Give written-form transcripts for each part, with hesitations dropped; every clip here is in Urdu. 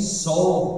100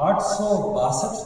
862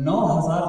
9000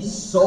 100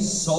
100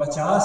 50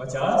50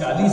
40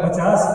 50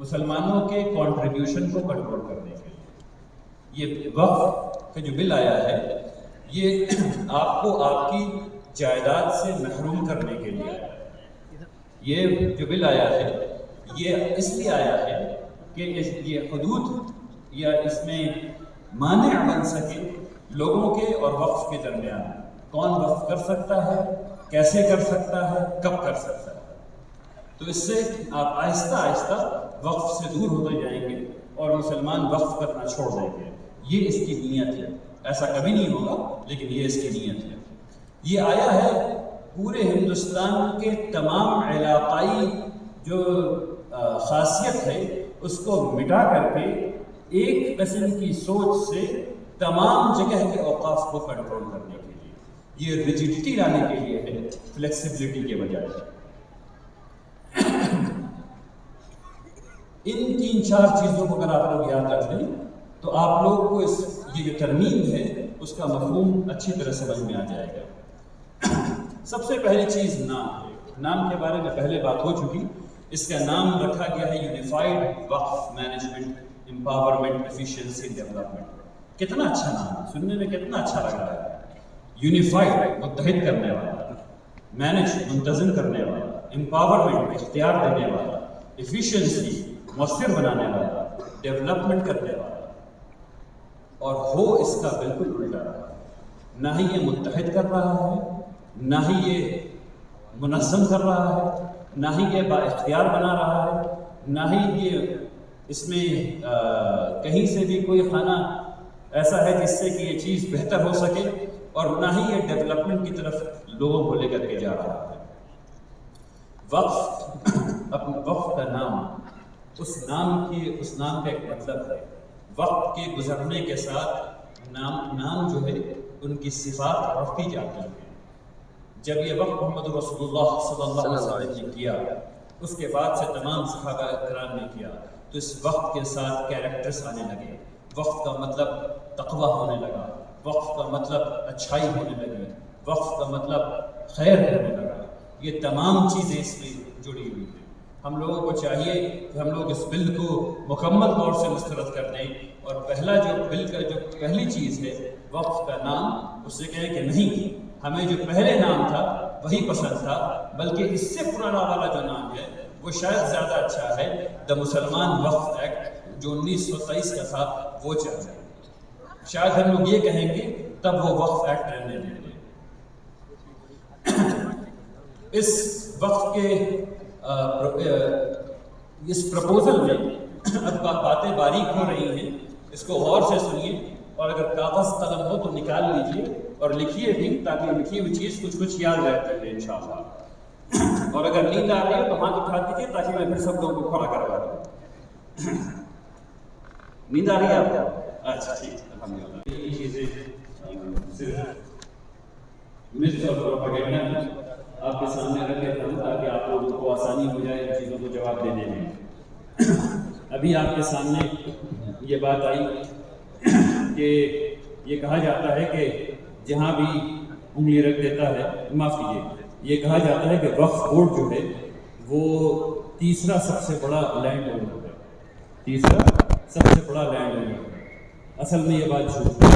مسلمانوں کے کنٹریبیوشن کو کنٹرول کرنے کے لیے یہ وقف کا جو بل آیا ہے یہ آپ کو آپ کی جائیداد سے محروم کرنے کے لیے آیا ہے۔ یہ جو بل آیا ہے یہ اس لیے آیا ہے کہ یہ حدود یا اس میں مانع بن سکے لوگوں کے اور وقف کے درمیان، کون وقف کر سکتا ہے، کیسے کر سکتا ہے، کب کر سکتا ہے۔ تو اس سے آپ آہستہ آہستہ وقف سے دور ہوتے جائیں گے اور مسلمان وقف کرنا چھوڑ دیں گے۔ یہ اس کی نیت ہے، ایسا کبھی نہیں ہوگا لیکن یہ اس کی نیت ہے۔ یہ آیا ہے پورے ہندوستان کے تمام علاقائی جو خاصیت ہے اس کو مٹا کر کے ایک قسم کی سوچ سے تمام جگہ کے اوقاف کو کنٹرول کرنے کے لیے، یہ ریجڈیٹی لانے کے لیے ہے، فلیکسیبلٹی کے بجائے۔ ان 3-4 چیزوں کو اگر آپ لوگ یاد رکھ لیں تو آپ لوگ کو یہ جو ترمیم ہے اس کا مفہوم اچھی طرح سمجھ میں آ جائے گا۔ سب سے پہلی چیز نام ہے۔ نام کے بارے میں پہلے بات ہو چکی۔ اس کا نام رکھا گیا ہے یونیفائڈ وقف مینجمنٹ امپاورمنٹ ایفیشینسی ڈیولپمنٹ۔ کتنا اچھا نام ہے، سننے میں کتنا اچھا لگ رہا ہے۔ یونیفائڈ متحد کرنے والا، مینج منتظم کرنے والا، امپاورمنٹ اختیار دینے والا، ایفیشینسی مؤثر بنانے والا، ڈیولپمنٹ کرنے والا، اور ہو اس کا بالکل الٹا رہا ہے۔ نہ ہی یہ متحد کر رہا ہے، نہ ہی یہ منظم کر رہا ہے، نہ ہی یہ با اختیار بنا رہا ہے، نہ ہی یہ اس میں کہیں سے بھی کوئی خانہ ایسا ہے جس سے کہ یہ چیز بہتر ہو سکے، اور نہ ہی یہ ڈیولپمنٹ کی طرف لوگوں کو لے کر کے جا رہا ہے۔ وقف کا نام، اس نام کا ایک مطلب ہے۔ وقت کے گزرنے کے ساتھ نام جو ہے ان کی صفات بڑھتی جاتی ہیں۔ جب یہ وقت محمد رسول اللہ صلی اللہ علیہ وسلم نے کیا، اس کے بعد سے تمام صحابہ کرام نے کیا، تو اس وقت کے ساتھ کیریکٹرز آنے لگے۔ وقت کا مطلب تقویٰ ہونے لگا، وقت کا مطلب اچھائی ہونے لگی، وقت کا مطلب خیر ہونے لگا۔ یہ تمام چیزیں اس میں جڑی ہوئی ہیں۔ ہم لوگوں کو چاہیے کہ ہم لوگ اس بل کو مکمل طور سے مسترد کر دیں، اور بل کا جو پہلی چیز ہے وقف کا نام، اس سے کہیں کہ نہیں، ہمیں جو پہلے نام تھا وہی پسند تھا، بلکہ اس سے پرانا والا جو نام ہے وہ شاید زیادہ اچھا ہے، دا مسلمان وقف ایکٹ جو 1923 کا تھا وہ چل جائے۔ شاید ہم لوگ یہ کہیں گے تب وہ وقف ایکٹ رہنے دیں گے۔ اس وقف کے اس پرپوزل میں اب باتیں باریک ہو رہی ہیں، اس کو غور سے سنیے، اور اگر کاغذ قلم ہو تو نکال لیجیے اور لکھیے بھی، تاکہ لکھی ہوئی چیز کچھ یاد رہتا ہے انشاءاللہ۔ اور اگر نیند آ رہی ہے تو ہاتھ اٹھا دیجیے تاکہ میں پھر سب لوگوں کو کھڑا کروا دوں۔ نیند آ رہی ہے آپ کو؟ اچھا ٹھیک، الحمدللہ۔ یہ چیزیں صرف مس اور پروپیگنڈا آپ کے سامنے رکھے تھے تاکہ آپ لوگوں کو آسانی ہو جائے ان چیزوں کو جواب دینے میں۔ ابھی آپ کے سامنے یہ بات آئی کہ یہ کہا جاتا ہے کہ جہاں بھی انگلی رکھ دیتا ہے، معاف کیجیے، یہ کہا جاتا ہے کہ وقف بورڈ جو ہے وہ تیسرا سب سے بڑا لینڈ اونر ہے، تیسرا سب سے بڑا لینڈ اونر ہے۔ اصل میں یہ بات جھوٹ ہے۔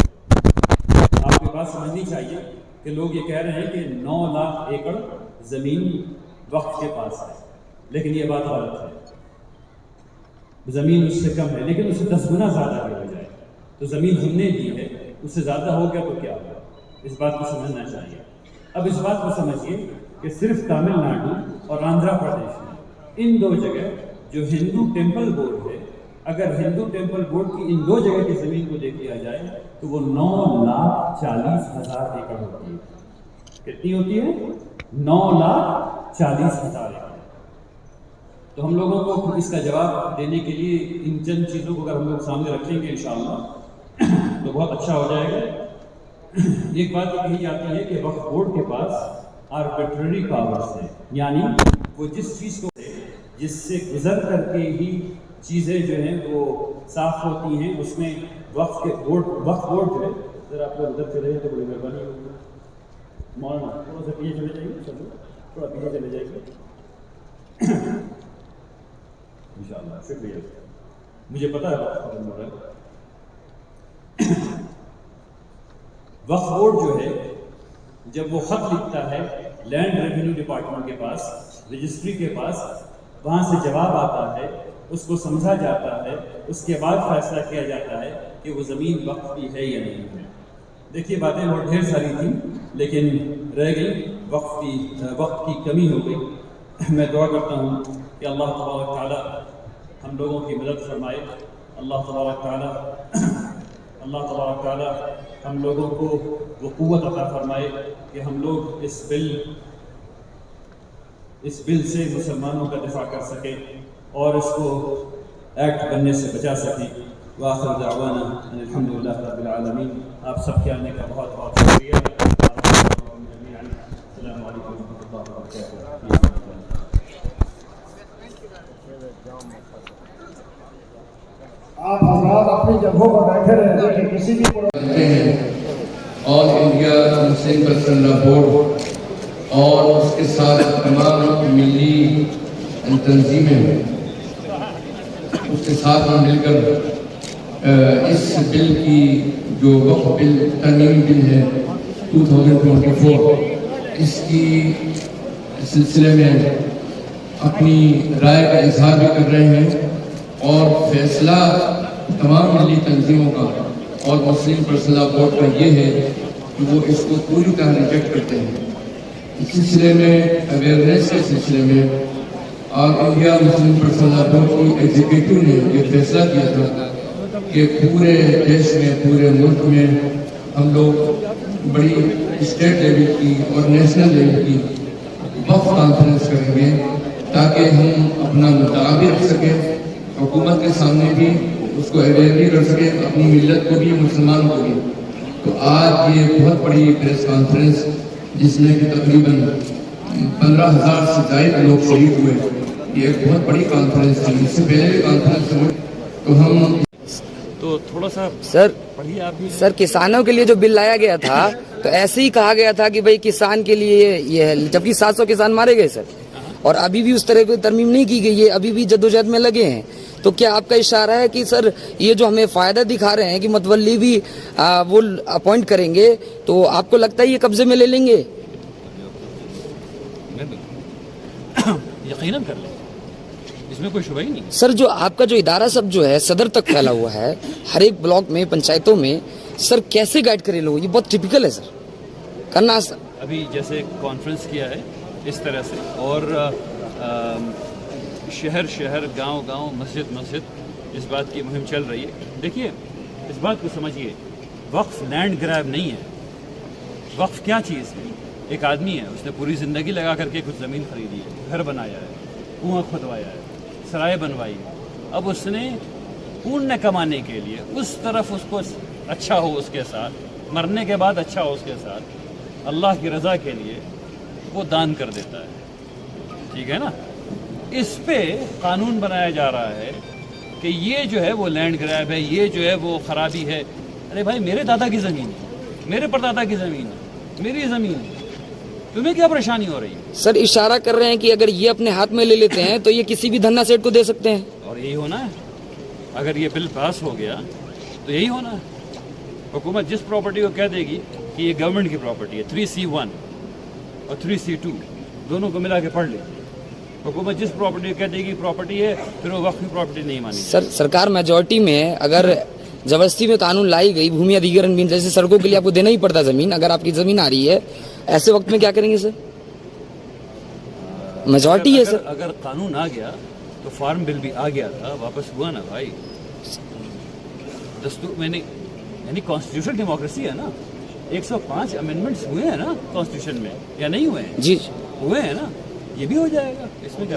آپ کی بات سمجھنی چاہیے کہ لوگ یہ کہہ رہے ہیں کہ 9 لاکھ ایکڑ زمین وقف کے پاس ہے، لیکن یہ بات غلط ہے۔ زمین اس سے کم ہے، لیکن اس سے 10 گنا زیادہ بھی ہو جائے تو زمین ہم نے دی ہے، اس سے زیادہ ہو گیا تو کیا ہوگا؟ اس بات کو سمجھنا چاہیے۔ اب اس بات کو سمجھیے کہ صرف تامل ناڈو اور آندھرا پردیش میں، ان 2 جگہ جو ہندو ٹیمپل بورڈ ہے، اگر ہندو ٹیمپل بورڈ کی ان 2 جگہ کی زمین کو دیکھ لیا جائے تو وہ 9,40,000 ایکڑ ہوتی ہے۔ کتنی ہوتی ہے؟ 9,40,000 ایکڑ۔ تو ہم لوگوں کو اس کا جواب دینے کے لیے ان چند چیزوں کو اگر ہم لوگ سامنے رکھیں گے انشاءاللہ تو بہت اچھا ہو جائے گا۔ ایک بات یہ کہی جاتی ہے کہ وقف بورڈ کے پاس آربیٹرری پاورز ہیں، یعنی وہ جس چیز کو جس سے گزر کر کے ہی چیزیں جو ہیں وہ صاف ہوتی ہیں، اس میں وقف بورڈ جو ہے، ذرا آپ لوگ ادھر چلے جائیں تو بڑی مہربانی ہوگی۔ مولانا تھوڑا سا پیچھے چلے جائیے، چلو تھوڑا پیچھے چلے جائیے۔ انشاءاللہ. شکریہ. مجھے پتا ہے وقت ختم ہو رہا ہے. وقف بورڈ جو ہے جب وہ خط لکھتا ہے لینڈ ریونیو ڈپارٹمنٹ کے پاس، رجسٹری کے پاس، وہاں سے جواب آتا ہے، اس کو سمجھا جاتا ہے، اس کے بعد فیصلہ کیا جاتا ہے کہ وہ زمین وقف کی ہے یا نہیں ہے. دیکھیے باتیں بہت ڈھیر ساری تھیں لیکن رہ گئی، وقت کی کمی ہو گئی. میں دعا کرتا ہوں کہ اللہ تبارک تعالیٰ ہم لوگوں کی مدد فرمائے. اللہ تبارک تعالیٰ ہم لوگوں کو وہ قوت عطا فرمائے کہ ہم لوگ اس بل سے مسلمانوں کا دفاع کر سکیں اور اس کو ایکٹ بننے سے بچا سکیں. وآخر دعوانا ان الحمدللہ رب العالمین. آپ سب کے آنے کا بہت بہت شکریہ. السلام علیکم ورحمۃ اللہ وبرکاتہ. آپ حضرات اپنی جگہوں پر بیٹھے رہیں کہ کسی بھی کرتے ہیں. آل انڈیا مسلم پرسنل لا بورڈ اور اس کے ساتھ تمام ملی تنظیمیں اس کے ساتھ مل کر اس بل کی جو وقف بل ترمیم بل ہے 2024 اس کی سلسلے میں اپنی رائے کا اظہار بھی کر رہے ہیں اور فیصلہ تمام ملی تنظیموں کا اور مسلم پرسنل لا بورڈ کا یہ ہے کہ وہ اس کو پوری طرح ریجیکٹ کرتے ہیں. اس سلسلے میں اویئرنیس کے سلسلے میں آل انڈیا مسلم پرسنل لا بورڈ کی ایگزیکٹو نے یہ فیصلہ کیا تھا کہ پورے دیش میں پورے ملک میں ہم لوگ بڑی اسٹیٹ لیول کی اور نیشنل لیول کی وقف کانفرنس کریں گے تاکہ ہم اپنا مطالبہ بھی رکھ سکیں، حکومت کے سامنے بھی اس کو اویئر بھی کر سکیں، اپنی ملت کو بھی مسلمانوں کو بھی. تو آج یہ بہت بڑی پریس کانفرنس جس میں کہ تقریباً 15,000 سے زائد لوگ شریک ہوئے، یہ ایک بہت بڑی کانفرنس تھی. اس سے پہلے بھی کانفرنس ہوئی تو ہم تو تھوڑا سا سر پڑھیے آپ بھی. سر کسانوں کے لیے جو بل لایا گیا تھا تو ایسے ہی کہا گیا تھا کہ بھئی کسان کے لیے یہ ہے، جبکہ 700 کسان مارے گئے سر اور ابھی بھی اس طرح کی ترمیم نہیں کی گئی ہے، ابھی بھی جدوجہد میں لگے ہیں. تو کیا آپ کا اشارہ ہے کہ سر یہ جو ہمیں فائدہ دکھا رہے ہیں کہ متولی بھی وہ اپوائنٹ کریں گے تو آپ کو لگتا ہے یہ قبضے میں لے لیں گے؟ یقیناً کر لیں، اس میں کوئی شبہ ہی نہیں. سر جو آپ کا جو ادارہ سب جو ہے صدر تک پھیلا ہوا ہے، ہر ایک بلاک میں پنچایتوں میں، سر کیسے گائیڈ کرے لوگ؟ یہ بہت ٹپیکل ہے سر کرنا. ابھی جیسے کانفرنس کیا ہے اس طرح سے اور شہر گاؤں مسجد اس بات کی مہم چل رہی ہے. دیکھیے اس بات کو سمجھیے، وقف لینڈ گریب نہیں ہے. وقف کیا چیز ہے؟ ایک آدمی ہے، اس نے پوری زندگی لگا کر کے کچھ زمین خریدی ہے، گھر بنایا ہے، کنواں کھدوایا ہے، سرائے بنوائی ہے. اب اس نے پونیہ کمانے کے لیے اس طرف اس کو اچھا ہو، اس کے ساتھ مرنے کے بعد اچھا ہو اس کے ساتھ، اللہ کی رضا کے لیے وہ دان کر دیتا ہے. ٹھیک ہے نا؟ اس پہ قانون بنایا جا رہا ہے کہ یہ جو ہے وہ لینڈ گریب ہے، یہ جو ہے وہ خرابی ہے. ارے بھائی میرے دادا کی زمین ہے، میرے پردادا کی زمین ہے، میری زمین ہے، تمہیں کیا پریشانی ہو رہی ہے؟ سر اشارہ کر رہے ہیں کہ اگر یہ اپنے ہاتھ میں لے لیتے ہیں تو یہ کسی بھی دھنا سیٹ کو دے سکتے ہیں. اور یہی ہونا ہے. اگر یہ بل پاس ہو گیا تو یہی ہونا ہے. حکومت جس پراپرٹی کو کہہ دے گی کہ یہ گورنمنٹ کی پراپرٹی ہے، 3C1 اور 3C2 دونوں کو ملا کے پڑھ لیں. حکومت جس پراپرٹی کو کہہ دے گی پراپرٹی ہے، پھر وہ وقف کی پراپرٹی نہیں مانی. سرکار میجورٹی میں اگر زبردستی میں قانون لائی گئی بھومی ادھیکرن بل جیسے سڑکوں کے لیے آپ کو دینا ہی پڑتا زمین، اگر آپ کی زمین آ رہی ہے ایسے وقت میں کیا کریں گے سر؟ میجورٹی ہے سر. اگر قانون آ گیا تو فارم بل بھی آ گیا تھا، واپس ہوا نا بھائی. دستور میں نے یعنی کانسٹیٹیوشن ڈیموکریسی ہے نا. 105 امینڈمنٹس ہوئے ہیں نا کانسٹیٹیوشن میں، یا نہیں ہوئے ہیں؟ جی ہوئے ہیں نا. یہ بھی ہو جائے گا اس میں کیا.